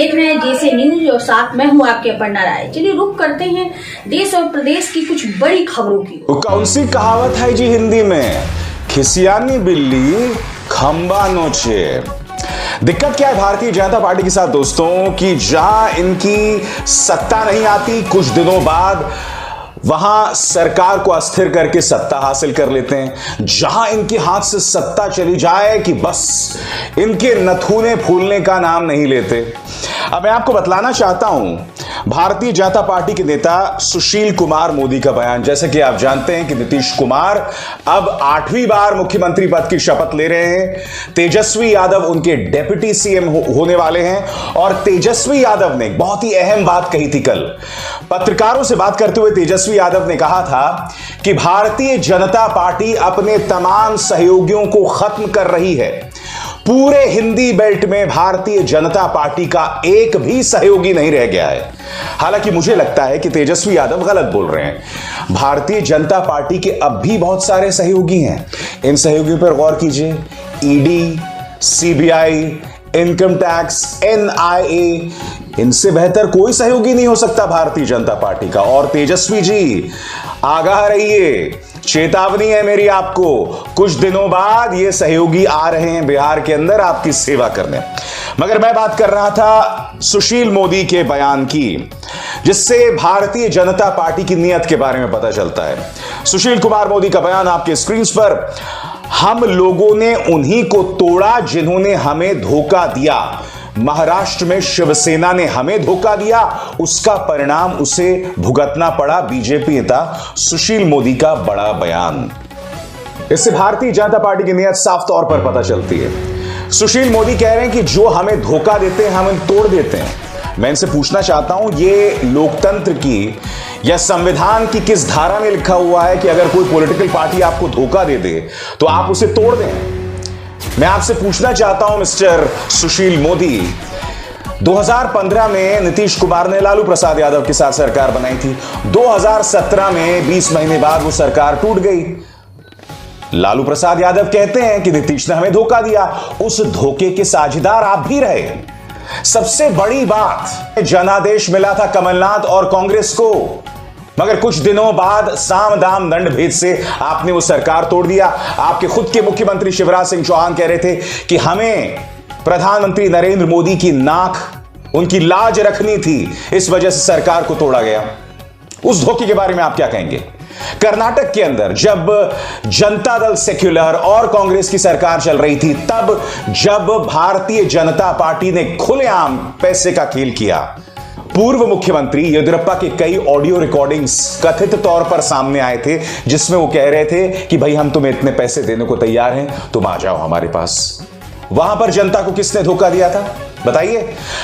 देख रहे हैं जैसे न्यूज और साथ मैं हूं आपके अपर्णा राय। चलिए रुक करते हैं देश और प्रदेश की कुछ बड़ी खबरों की। कौन सी कहावत है जी हिंदी में, खिसियानी बिल्ली खंबा नोचे। दिक्कत क्या है भारतीय जनता पार्टी के साथ दोस्तों कि जहां इनकी सत्ता नहीं आती, कुछ दिनों बाद वहां सरकार को अस्थिर करके सत्ता हासिल कर लेते हैं। जहां इनके हाथ से सत्ता चली जाए कि बस इनके नथुने फूलने का नाम नहीं लेते। अब मैं आपको बतलाना चाहता हूं भारतीय जनता पार्टी के नेता सुशील कुमार मोदी का बयान। जैसे कि आप जानते हैं कि नीतीश कुमार अब 8वीं बार मुख्यमंत्री पद की शपथ ले रहे हैं। तेजस्वी यादव उनके डेप्यूटी सीएम होने वाले हैं। और तेजस्वी यादव ने बहुत ही अहम बात कही थी कल पत्रकारों से बात करते हुए। तेजस्वी यादव ने कहा था कि भारतीय जनता पार्टी अपने तमाम सहयोगियों को खत्म कर रही है। पूरे हिंदी बेल्ट में भारतीय जनता पार्टी का एक भी सहयोगी नहीं रह गया है। हालांकि मुझे लगता है कि तेजस्वी यादव गलत बोल रहे हैं। भारतीय जनता पार्टी के अब भी बहुत सारे सहयोगी हैं। इन सहयोगियों पर गौर कीजिए। ED, CBI, income tax, NIA, इनसे बेहतर कोई सहयोगी नहीं हो सकता भारतीय जनता पार्टी का। और तेजस्वी जी आगाह रहिए, चेतावनी है मेरी आपको, कुछ दिनों बाद ये सहयोगी आ रहे हैं बिहार के अंदर आपकी सेवा करने। मगर मैं बात कर रहा था सुशील मोदी के बयान की, जिससे भारतीय जनता पार्टी की नीयत के बारे में पता चलता है। सुशील कुमार मोदी का बयान आपके स्क्रीन पर। हम लोगों ने उन्हीं को तोड़ा जिन्होंने हमें धोखा दिया। महाराष्ट्र में शिवसेना ने हमें धोखा दिया, उसका परिणाम उसे भुगतना पड़ा। बीजेपी नेता सुशील मोदी का बड़ा बयान। इससे भारतीय जनता पार्टी की नीयत साफ तौर पर पता चलती है। सुशील मोदी कह रहे हैं कि जो हमें धोखा देते हैं हम उन्हें तोड़ देते हैं। मैं इनसे पूछना चाहता हूं, ये लोकतंत्र की या संविधान की किस धारा में लिखा हुआ है कि अगर कोई पॉलिटिकल पार्टी आपको धोखा दे दे तो आप उसे तोड़ दें? मैं आपसे पूछना चाहता हूं मिस्टर सुशील मोदी, 2015 में नीतीश कुमार ने लालू प्रसाद यादव के साथ सरकार बनाई थी। 2017 में 20 महीने बाद वो सरकार टूट गई। लालू प्रसाद यादव कहते हैं कि नीतीश ने हमें धोखा दिया। उस धोखे के साझेदार आप भी रहे। सबसे बड़ी बात, जनादेश मिला था कमलनाथ और कांग्रेस को, मगर कुछ दिनों बाद साम दाम दंड भेद से आपने वो सरकार तोड़ दिया। आपके खुद के मुख्यमंत्री शिवराज सिंह चौहान कह रहे थे कि हमें प्रधानमंत्री नरेंद्र मोदी की नाक, उनकी लाज रखनी थी, इस वजह से सरकार को तोड़ा गया। उस धोखे के बारे में आप क्या कहेंगे? कर्नाटक के अंदर जब जनता दल सेक्युलर और कांग्रेस की सरकार चल रही थी, तब जब भारतीय जनता पार्टी ने खुलेआम पैसे का खेल किया, पूर्व मुख्यमंत्री येदियुरप्पा के कई ऑडियो रिकॉर्डिंग्स कथित तौर पर सामने आए थे, जिसमें वो कह रहे थे कि भाई हम तुम्हें इतने पैसे देने को तैयार हैं, तुम आ जाओ हमारे पास। वहां पर जनता को किसने धोखा दिया था बताइए?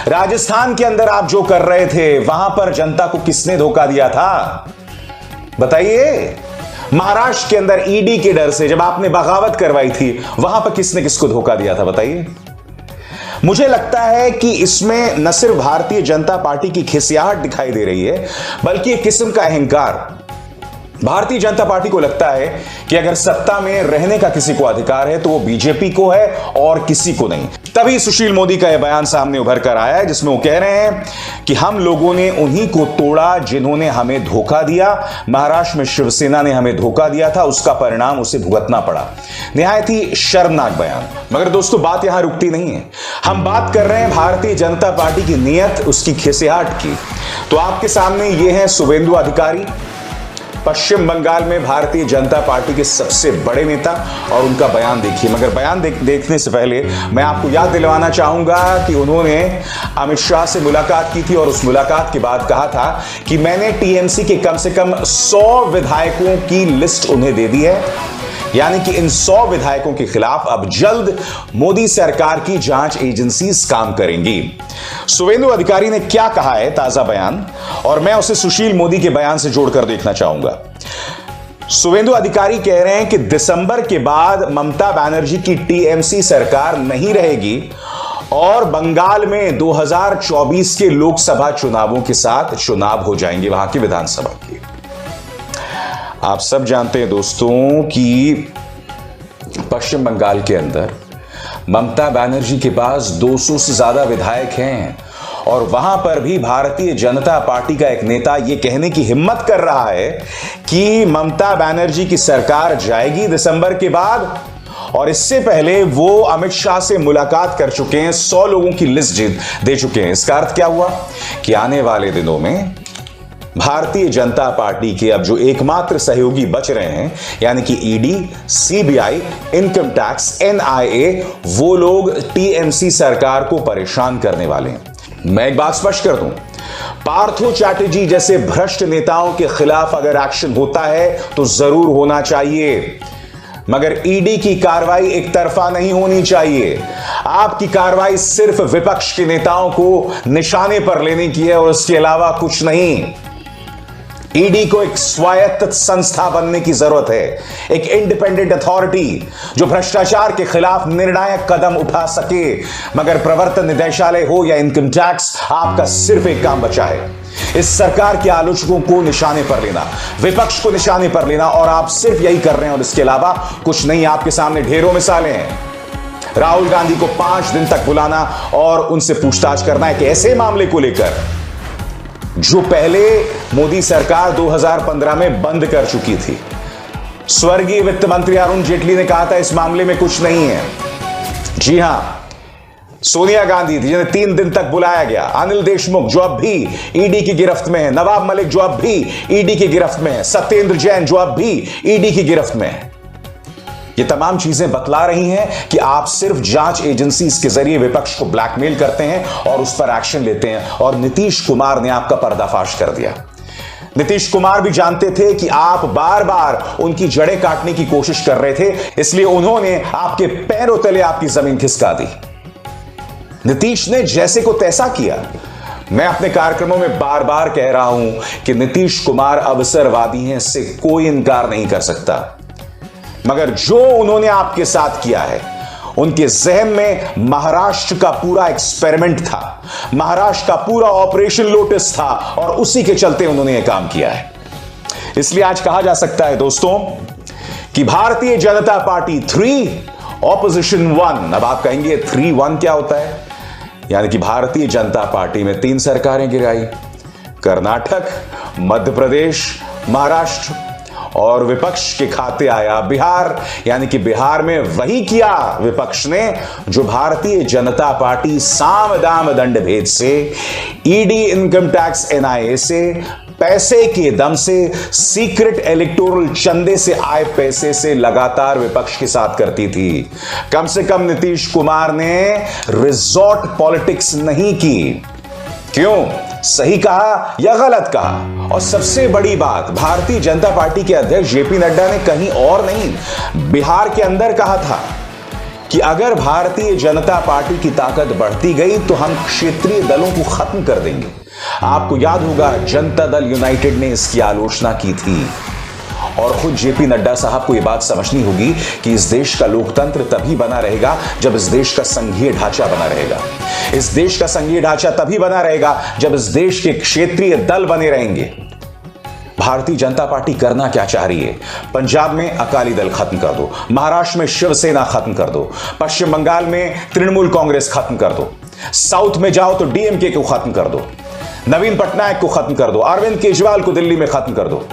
राजस्थान के अंदर आप जो कर रहे थे, वहां पर जनता को किसने धोखा दिया था बताइए? महाराष्ट्र के अंदर ईडी के डर से जब आपने बगावत करवाई थी, वहां पर किसने किसको धोखा दिया था बताइए? मुझे लगता है कि इसमें न सिर्फ भारतीय जनता पार्टी की खिसियाहट दिखाई दे रही है, बल्कि एक किस्म का अहंकार। भारतीय जनता पार्टी को लगता है कि अगर सत्ता में रहने का किसी को अधिकार है तो वो बीजेपी को है और किसी को नहीं। तभी सुशील मोदी का यह बयान सामने उभर कर आया है, जिसमें वो कह रहे हैं कि हम लोगों ने उन्हीं को तोड़ा जिन्होंने हमें धोखा दिया। महाराष्ट्र में शिवसेना ने हमें धोखा दिया था, उसका परिणाम उसे भुगतना पड़ा। निहायत ही शर्मनाक बयान। मगर दोस्तों बात यहां रुकती नहीं है। हम बात कर रहे हैं भारतीय जनता पार्टी की नीयत, उसकी खिसियाहट की। तो आपके सामने ये है शुवेंदु अधिकारी, पश्चिम बंगाल में भारतीय जनता पार्टी के सबसे बड़े नेता, और उनका बयान देखिए। मगर बयान देखने से पहले मैं आपको याद दिलवाना चाहूंगा कि उन्होंने अमित शाह से मुलाकात की थी और उस मुलाकात के बाद कहा था कि मैंने टीएमसी के कम से कम 100 विधायकों की लिस्ट उन्हें दे दी है। यानी कि इन 100 विधायकों के खिलाफ अब जल्द मोदी सरकार की जांच एजेंसीज काम करेंगी। शुवेंदु अधिकारी ने क्या कहा है, ताजा बयान, और मैं उसे सुशील मोदी के बयान से जोड़कर देखना चाहूंगा। शुवेंदु अधिकारी कह रहे हैं कि दिसंबर के बाद ममता बनर्जी की टीएमसी सरकार नहीं रहेगी और बंगाल में 2024 के लोकसभा चुनावों के साथ चुनाव हो जाएंगे, वहां की विधानसभा के। आप सब जानते हैं दोस्तों कि पश्चिम बंगाल के अंदर ममता बनर्जी के पास 200 से ज्यादा विधायक हैं और वहां पर भी भारतीय जनता पार्टी का एक नेता यह कहने की हिम्मत कर रहा है कि ममता बनर्जी की सरकार जाएगी दिसंबर के बाद, और इससे पहले वो अमित शाह से मुलाकात कर चुके हैं, 100 लोगों की लिस्ट दे चुके हैं। इसका अर्थ क्या हुआ कि आने वाले दिनों में भारतीय जनता पार्टी के अब जो एकमात्र सहयोगी बच रहे हैं, यानी कि ED, CBI, income tax, NIA, वो लोग टीएमसी सरकार को परेशान करने वाले हैं। मैं एक बात स्पष्ट कर दूं, पार्थो चैटर्जी जैसे भ्रष्ट नेताओं के खिलाफ अगर एक्शन होता है तो जरूर होना चाहिए, मगर ईडी की कार्रवाई एक तरफा नहीं होनी चाहिए। आपकी कार्रवाई सिर्फ विपक्ष के नेताओं को निशाने पर लेने की है और उसके अलावा कुछ नहीं। ईडी को एक स्वायत्त संस्था बनने की जरूरत है, एक इंडिपेंडेंट अथॉरिटी जो भ्रष्टाचार के खिलाफ निर्णायक कदम उठा सके। मगर प्रवर्तन निदेशालय हो या इनकम टैक्स, आपका सिर्फ एक काम बचा है, इस सरकार के आलोचकों को निशाने पर लेना, विपक्ष को निशाने पर लेना, और आप सिर्फ यही कर रहे हैं और इसके अलावा कुछ नहीं। आपके सामने ढेरों मिसालें हैं। राहुल गांधी को 5 दिन तक बुलाना और उनसे पूछताछ करना एक ऐसे मामले को लेकर जो पहले मोदी सरकार 2015 में बंद कर चुकी थी। स्वर्गीय वित्त मंत्री अरुण जेटली ने कहा था इस मामले में कुछ नहीं है। जी हां, सोनिया गांधी थी जिन्हें 3 दिन तक बुलाया गया, अनिल देशमुख जो अब भी ईडी की गिरफ्त में है, नवाब मलिक जो अब भी ईडी की गिरफ्त में है, सत्येंद्र जैन जो अब भी ईडी की गिरफ्त में है। ये तमाम चीजें बतला रही हैं कि आप सिर्फ जांच एजेंसीज के जरिए विपक्ष को ब्लैकमेल करते हैं और उस पर एक्शन लेते हैं, और नीतीश कुमार ने आपका पर्दाफाश कर दिया। नीतीश कुमार भी जानते थे कि आप बार बार उनकी जड़ें काटने की कोशिश कर रहे थे, इसलिए उन्होंने आपके पैरों तले आपकी जमीन खिसका दी। नीतीश ने जैसे को तैसा किया। मैं अपने कार्यक्रमों में बार बार कह रहा हूं कि नीतीश कुमार अवसरवादी हैं, इससे कोई इनकार नहीं कर सकता, मगर जो उन्होंने आपके साथ किया है, उनके जहन में महाराष्ट्र का पूरा एक्सपेरिमेंट था, महाराष्ट्र का पूरा ऑपरेशन लोटस था, और उसी के चलते उन्होंने यह काम किया है। इसलिए आज कहा जा सकता है दोस्तों कि भारतीय जनता पार्टी 3, ऑपोजिशन 1। अब आप कहेंगे 3-1 क्या होता है? यानी कि भारतीय जनता पार्टी में 3 सरकारें गिराई, कर्नाटक, मध्य प्रदेश, महाराष्ट्र, और विपक्ष के खाते आया बिहार। यानी कि बिहार में वही किया विपक्ष ने जो भारतीय जनता पार्टी साम दाम दंड भेद से, ईडी, इनकम टैक्स, एनआईए से, पैसे के दम से, सीक्रेट इलेक्टोरल चंदे से आए पैसे से लगातार विपक्ष के साथ करती थी। कम से कम नीतीश कुमार ने रिजॉर्ट पॉलिटिक्स नहीं की। क्यों? सही कहा या गलत कहा? और सबसे बड़ी बात, भारतीय जनता पार्टी के अध्यक्ष जेपी नड्डा ने कहीं और नहीं, बिहार के अंदर कहा था कि अगर भारतीय जनता पार्टी की ताकत बढ़ती गई तो हम क्षेत्रीय दलों को खत्म कर देंगे। आपको याद होगा जनता दल यूनाइटेड ने इसकी आलोचना की थी, और खुद जेपी नड्डा साहब को यह बात समझनी होगी कि इस देश का लोकतंत्र तभी बना रहेगा जब इस देश का संघीय ढांचा बना रहेगा। इस देश का संघीय ढांचा तभी बना रहेगा जब इस देश के क्षेत्रीय दल बने रहेंगे। भारतीय जनता पार्टी करना क्या चाह रही है? पंजाब में अकाली दल खत्म कर दो, महाराष्ट्र में शिवसेना खत्म कर दो, पश्चिम बंगाल में तृणमूल कांग्रेस खत्म कर दो, साउथ में जाओ तो डीएमके को खत्म कर दो, नवीन पटनायक को खत्म कर दो, अरविंद केजरीवाल को दिल्ली में खत्म कर दो।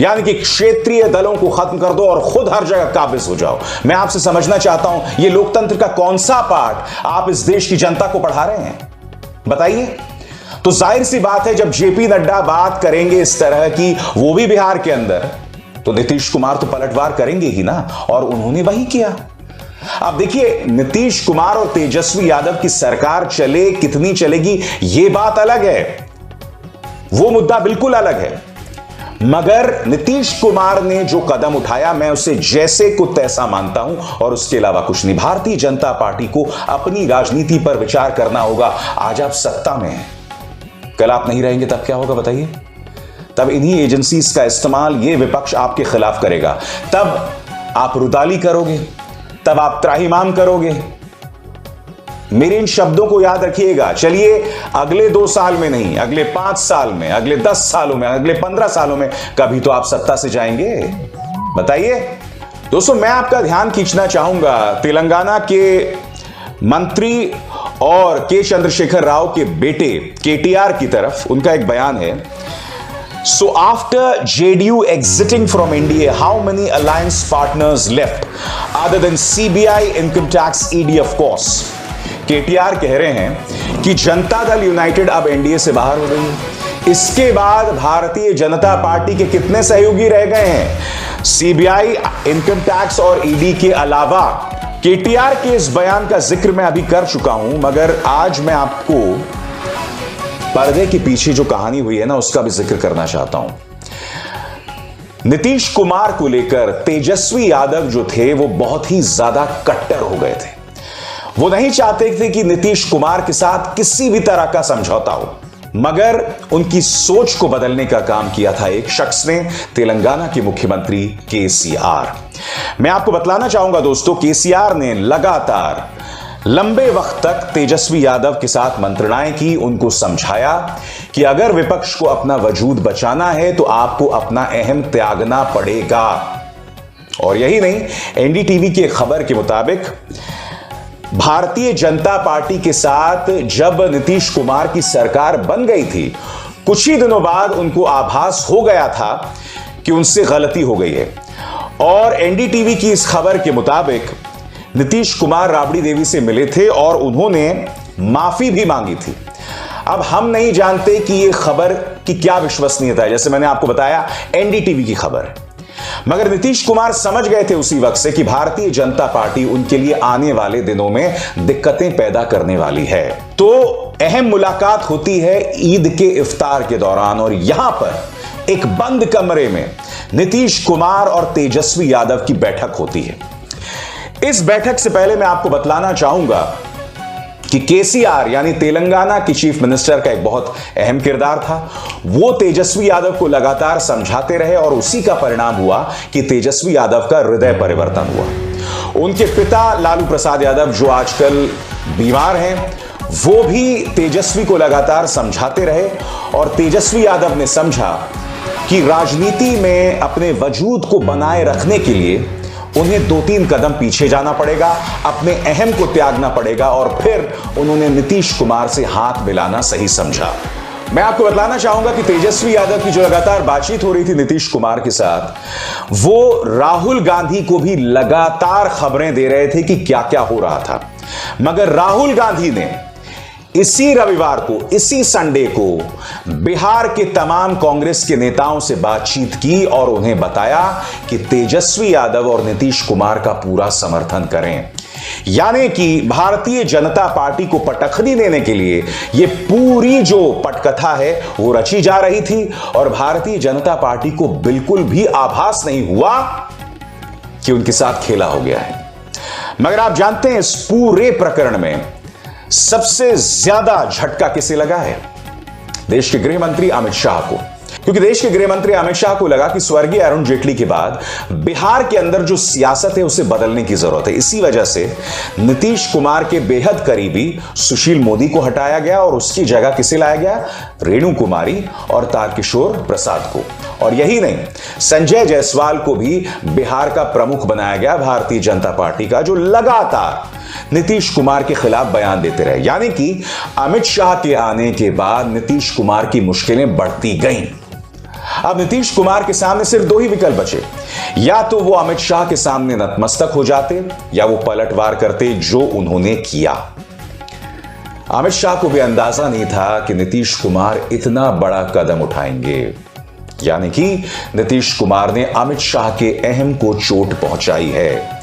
यानी कि क्षेत्रीय दलों को खत्म कर दो और खुद हर जगह काबिज हो जाओ। मैं आपसे समझना चाहता हूं, यह लोकतंत्र का कौन सा पाठ आप इस देश की जनता को पढ़ा रहे हैं? बताइए। तो जाहिर सी बात है, जब जेपी नड्डा बात करेंगे इस तरह की, वो भी बिहार के अंदर, तो नीतीश कुमार तो पलटवार करेंगे ही ना, और उन्होंने वही किया। अब देखिए, नीतीश कुमार और तेजस्वी यादव की सरकार चले, कितनी चलेगी ये बात अलग है, वो मुद्दा बिल्कुल अलग है। मगर नीतीश कुमार ने जो कदम उठाया, मैं उसे जैसे को तैसा मानता हूं, और उसके अलावा कुछ नहीं। भारतीय जनता पार्टी को अपनी राजनीति पर विचार करना होगा। आज आप सत्ता में हैं, कल आप नहीं रहेंगे, तब क्या होगा बताइए? तब इन्हीं एजेंसीज का इस्तेमाल ये विपक्ष आपके खिलाफ करेगा, तब आप रुदाली करोगे, तब आप त्राहिमाम करोगे। मेरे इन शब्दों को याद रखिएगा। चलिए, अगले 2 साल में नहीं, अगले 5 साल में, अगले 10 सालों में, अगले 15 सालों में कभी तो आप सत्ता से जाएंगे, बताइए। दोस्तों, मैं आपका ध्यान खींचना चाहूंगा, तेलंगाना के मंत्री और के चंद्रशेखर राव के बेटे केटीआर की तरफ उनका एक बयान है। So after JDU exiting from India, how many alliance partners left other than CBI, income tax, ED of course? KTR कह रहे हैं कि जनता दल यूनाइटेड अब एनडीए से बाहर हो गई है। इसके बाद भारतीय जनता पार्टी के कितने सहयोगी रह गए हैं? सीबीआई, इनकम टैक्स और ईडी के अलावा। केटीआर के इस बयान का जिक्र मैं अभी कर चुका हूं, मगर आज मैं आपको पर्दे के पीछे जो कहानी हुई है ना, उसका भी जिक्र करना चाहता हूं। नीतीश कुमार को लेकर तेजस्वी यादव जो थे वो बहुत ही ज्यादा कट्टर हो गए थे। वो नहीं चाहते थे कि नीतीश कुमार के साथ किसी भी तरह का समझौता हो, मगर उनकी सोच को बदलने का काम किया था एक शख्स ने, तेलंगाना के मुख्यमंत्री केसीआर। मैं आपको बतलाना चाहूंगा दोस्तों, केसीआर ने लगातार लंबे वक्त तक तेजस्वी यादव के साथ मंत्रणाएं की, उनको समझाया कि अगर विपक्ष को अपना वजूद बचाना है तो आपको अपना अहम त्यागना पड़ेगा। और यही नहीं, एनडीटीवी की खबर के मुताबिक भारतीय जनता पार्टी के साथ जब नीतीश कुमार की सरकार बन गई थी, कुछ ही दिनों बाद उनको आभास हो गया था कि उनसे गलती हो गई है। और एनडीटीवी की इस खबर के मुताबिक नीतीश कुमार राबड़ी देवी से मिले थे और उन्होंने माफी भी मांगी थी। अब हम नहीं जानते कि यह खबर की क्या विश्वसनीयता है, जैसे मैंने आपको बताया एनडीटीवी की खबर है, मगर नीतीश कुमार समझ गए थे उसी वक्त से कि भारतीय जनता पार्टी उनके लिए आने वाले दिनों में दिक्कतें पैदा करने वाली है। तो अहम मुलाकात होती है ईद के इफ्तार के दौरान, और यहां पर एक बंद कमरे में नीतीश कुमार और तेजस्वी यादव की बैठक होती है। इस बैठक से पहले मैं आपको बतलाना चाहूंगा कि केसीआर यानी तेलंगाना की चीफ मिनिस्टर का एक बहुत अहम किरदार था। वो तेजस्वी यादव को लगातार समझाते रहे और उसी का परिणाम हुआ कि तेजस्वी यादव का हृदय परिवर्तन हुआ। उनके पिता लालू प्रसाद यादव जो आजकल बीमार हैं, वो भी तेजस्वी को लगातार समझाते रहे और तेजस्वी यादव ने समझा कि राजनीति में अपने वजूद को बनाए रखने के लिए उन्हें 2-3 कदम पीछे जाना पड़ेगा, अपने अहम को त्यागना पड़ेगा, और फिर उन्होंने नीतीश कुमार से हाथ मिलाना सही समझा। मैं आपको बतलाना चाहूंगा कि तेजस्वी यादव की जो लगातार बातचीत हो रही थी नीतीश कुमार के साथ, वो राहुल गांधी को भी लगातार खबरें दे रहे थे कि क्या क्या हो रहा था। मगर राहुल गांधी ने इसी रविवार को, इसी संडे को बिहार के तमाम कांग्रेस के नेताओं से बातचीत की और उन्हें बताया कि तेजस्वी यादव और नीतीश कुमार का पूरा समर्थन करें। यानी कि भारतीय जनता पार्टी को पटखनी देने के लिए यह पूरी जो पटकथा है वो रची जा रही थी, और भारतीय जनता पार्टी को बिल्कुल भी आभास नहीं हुआ कि उनके साथ खेला हो गया है। मगर आप जानते हैं इस पूरे प्रकरण में सबसे ज्यादा झटका किसे लगा है? देश के गृह मंत्री अमित शाह को। क्योंकि देश के गृह मंत्री अमित शाह को लगा कि स्वर्गीय अरुण जेटली के बाद बिहार के अंदर जो सियासत है उसे बदलने की जरूरत है। इसी वजह से नीतीश कुमार के बेहद करीबी सुशील मोदी को हटाया गया और उसकी जगह किसे लाया गया? रेणु कुमारी और तारकिशोर प्रसाद को। और यही नहीं, संजय जायसवाल को भी बिहार का प्रमुख बनाया गया भारतीय जनता पार्टी का, जो लगातार नीतीश कुमार के खिलाफ बयान देते रहे। यानी कि अमित शाह के आने के बाद नीतीश कुमार की मुश्किलें बढ़ती गईं। अब नीतीश कुमार के सामने सिर्फ 2 ही विकल्प बचे, या तो वो अमित शाह के सामने नतमस्तक हो जाते या वो पलटवार करते, जो उन्होंने किया। अमित शाह को भी अंदाजा नहीं था कि नीतीश कुमार इतना बड़ा कदम उठाएंगे। यानी कि नीतीश कुमार ने अमित शाह के अहम को चोट पहुंचाई है,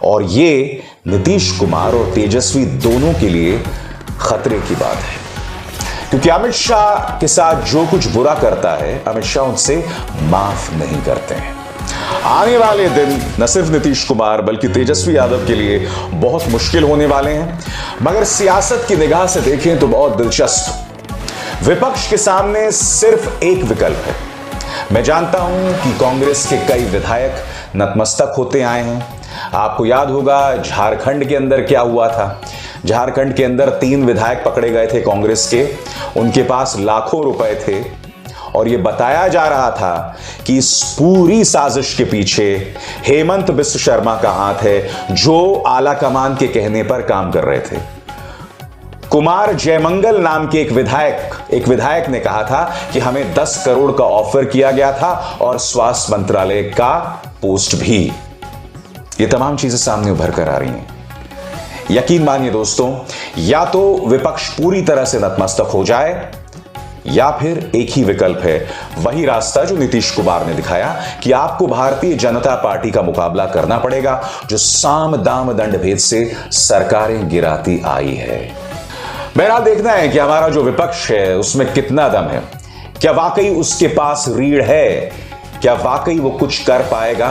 और ये नीतीश कुमार और तेजस्वी दोनों के लिए खतरे की बात है। क्योंकि अमित शाह के साथ जो कुछ बुरा करता है, अमित शाह उनसे माफ नहीं करते हैं। आने वाले दिन न सिर्फ नीतीश कुमार बल्कि तेजस्वी यादव के लिए बहुत मुश्किल होने वाले हैं। मगर सियासत की निगाह से देखें तो बहुत दिलचस्प। विपक्ष के सामने सिर्फ एक विकल्प है। मैं जानता हूं कि कांग्रेस के कई विधायक नतमस्तक होते आए हैं। आपको याद होगा झारखंड के अंदर क्या हुआ था। झारखंड के अंदर 3 विधायक पकड़े गए थे कांग्रेस के, उनके पास लाखों रुपए थे, और यह बताया जा रहा था कि इस पूरी साजिश के पीछे हेमंत बिस्व शर्मा का हाथ है, जो आला कमान के कहने पर काम कर रहे थे। कुमार जयमंगल नाम के एक विधायक ने कहा था कि हमें 10 करोड़ का ऑफर किया गया था और स्वास्थ्य मंत्रालय का पोस्ट भी। ये तमाम चीजें सामने उभर कर आ रही हैं। यकीन मानिए दोस्तों, या तो विपक्ष पूरी तरह से नतमस्तक हो जाए या फिर एक ही विकल्प है, वही रास्ता जो नीतीश कुमार ने दिखाया कि आपको भारतीय जनता पार्टी का मुकाबला करना पड़ेगा, जो साम दाम दंड भेद से सरकारें गिराती आई है। बहरहाल देखना है कि हमारा जो विपक्ष है उसमें कितना दम है, क्या वाकई उसके पास रीढ़ है, क्या वाकई वो कुछ कर पाएगा।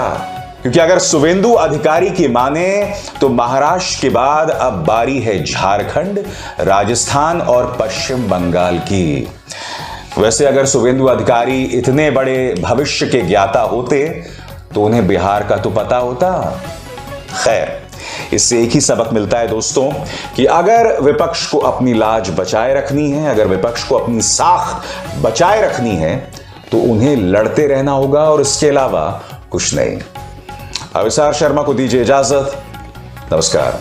क्योंकि अगर शुवेंदु अधिकारी की माने तो महाराष्ट्र के बाद अब बारी है झारखंड, राजस्थान और पश्चिम बंगाल की। वैसे अगर शुवेंदु अधिकारी इतने बड़े भविष्य के ज्ञाता होते तो उन्हें बिहार का तो पता होता। खैर, इससे एक ही सबक मिलता है दोस्तों कि अगर विपक्ष को अपनी लाज बचाए रखनी है, अगर विपक्ष को अपनी साख बचाए रखनी है तो उन्हें लड़ते रहना होगा और इसके अलावा कुछ नहीं। अविसार शर्मा को दीजिए इजाजत। नमस्कार।